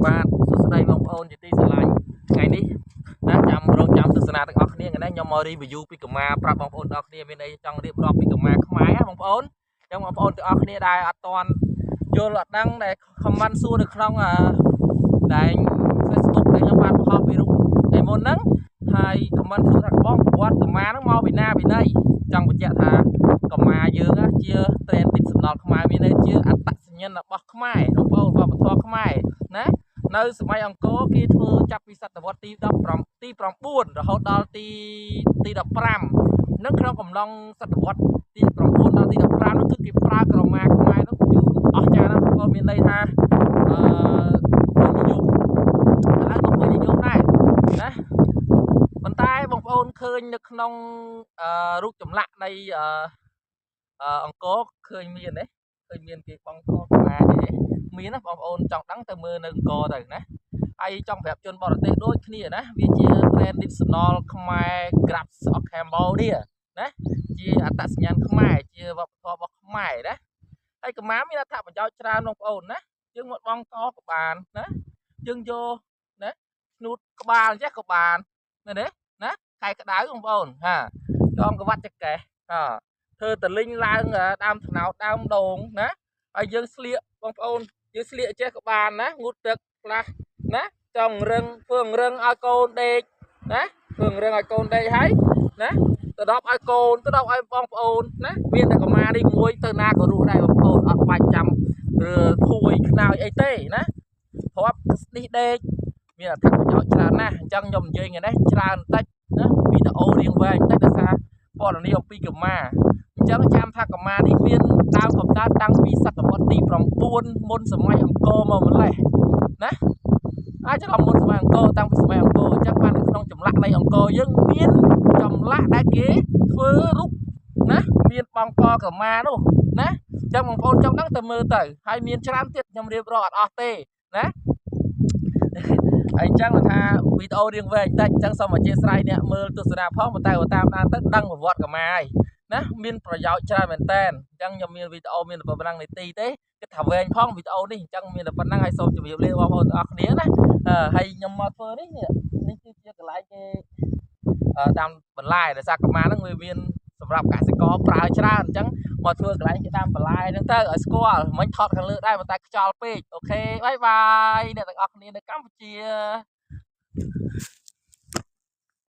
បាទសួស្តីបងប្អូនជាទីស្រឡាញ់ថ្ងៃនេះណាចាំរងចាំទស្សនាទាំងអស់គ្នាថ្ងៃនេះខ្ញុំមក review ពីកម្មាប្រាប់បងប្អូនទាំងអស់គ្នាមានអីចង់រៀបរាប់ពីកម្មាខ្មែរបងប្អូនអញ្ចឹងបងប្អូនទាំងអស់គ្នាដែលអត់ទាន់យល់អត់ដឹងដែល comment សួរនៅក្នុងដែល Facebook ដែលខ្ញុំបានបង្ហោះពីរូបតែមុនហ្នឹងហើយ comment សួរថាបងប្រវត្តិកម្មាហ្នឹងមកពីណាពីណីចង់បញ្ជាក់ថាកម្មាយើងជា traditional ខ្មែរមានន័យជាអត្តសញ្ញាណរបស់ខ្មែរបងប្អូនវប្បធម៌ខ្មែរណានៅសម័យអង្គរគេធ្វើចាប់ពីសតវត្សទី9រហូតដល់ទី15នៅក្នុងកំឡុងសតវត្សទី9ដល់ទី15នោះគឺគេប្រើក្រមាខ្មែរនោះគឺអស្ចារ្យណាស់បងប្អូនមានន័យថាពេញនិយមឥឡូវក៏ពេញនិយមដែរណាប៉ុន្តែបងប្អូនឃើញនៅក្នុងរូបចម្លាក់នៃអង្គរឃើញមានទេឃើញមានគេបងកខ្មែរទេមានណាបងប្អូនចង់ដឹងទៅមើលនៅអង្គរទៅណាហើយចង់ប្រាប់ជនបរទេសដូចគ្នាណាវាជា traditional ខ្មែរ crafts of Cambodia ណាជាអត្តសញ្ញាណខ្មែរជាវប្បធម៌របស់ខ្មែរណាហើយកម្មាមានអត្ថប្រយោជន៍ច្រើនបងប្អូនណាយើងមកបងកក៏បានណាយើងយកណាស្នូតក្បាលចេះក៏បានមែនទេណាខែក្តៅបងប្អូនហាចងក្បាត់ចកេះធ្វើតលិញឡើងដើមថ្នោតដើមដូងណាហើយយើងស្លៀកបងប្អូនយើងស្លៀកចេះក៏បានណាងូតទឹកខ្លះណាចង់រឹងធ្វើរឹងឲ្យកូនដេកណាធ្វើរឹងឲ្យកូនដេកហើយណាទៅដល់ឲ្យកូនទៅដល់ឲ្យបងប្អូនណាមានតែកម្មានេះមួយទៅណាក៏រស់ដែរបងប្អូនអត់បាច់ចាំភួយខ្នើយអីទេណាព្រោះស្នេះដេកមានអត្ថប្រយោជន៍ច្រើនណាស់អញ្ចឹងខ្ញុំនិយាយថ្ងៃនេះច្រើនបន្តិចណាវីដេអូរៀងវែងបន្តិចដោយសារព័ត៌មានអំពីកម្មាអញ្ចឹងចាំថាកម្មានេះមានដើមកំណើតតាំងពីសតវត្សទី9មុនសម័យអង្គរមកម្លេះណាអាចថាមុនសម័យអង្គរតាំងពីសម័យអង្គរអញ្ចឹងបាននៅក្នុងចម្លាក់នៃអង្គរយើងមានចម្លាក់ដែលគេធ្វើរូបណាមានបងកកម្មានោះណាអញ្ចឹងបងប្អូនចង់ដឹងទៅមើលទៅហើយមានច្រើនទៀតខ្ញុំរៀបរាប់អត់អស់ទេណាហើយអញ្ចឹងថាវីដេអូរៀងវែងបន្តិចអញ្ចឹងសូមអធិស្ឋានអ្នកមើលទស្សនាផងប៉ុន្តែតាមដានទៅដឹងប្រវត្តិកម្មាហើយណាមានប្រយោជន៍ច្រើនមែនតើអញ្ចឹងខ្ញុំមានវីដេអូមានតែប៉ុណ្ណឹងនាទីទេគិតថាវែងផងវីដេអូនេះអញ្ចឹងមានតែប៉ុណ្ណឹងហើយសូមជម្រាបលាបងប្អូនទាំងអស់គ្នាណាហើយខ្ញុំមកធ្វើនេះគឺជាកន្លែងគេតាមបន្លែដោយសារកម្មាហ្នឹងវាមានសម្រាប់កសិករប្រើច្រើនអញ្ចឹងមកធ្វើកន្លែងគេតាមបន្លែហ្នឹងទៅឲ្យស្គាល់មិនថតខាងលើដែរប៉ុន្តែខ្យល់ពេកអូខេបាយបាយអ្នកទាំងអស់គ្នានៅកម្ពុជា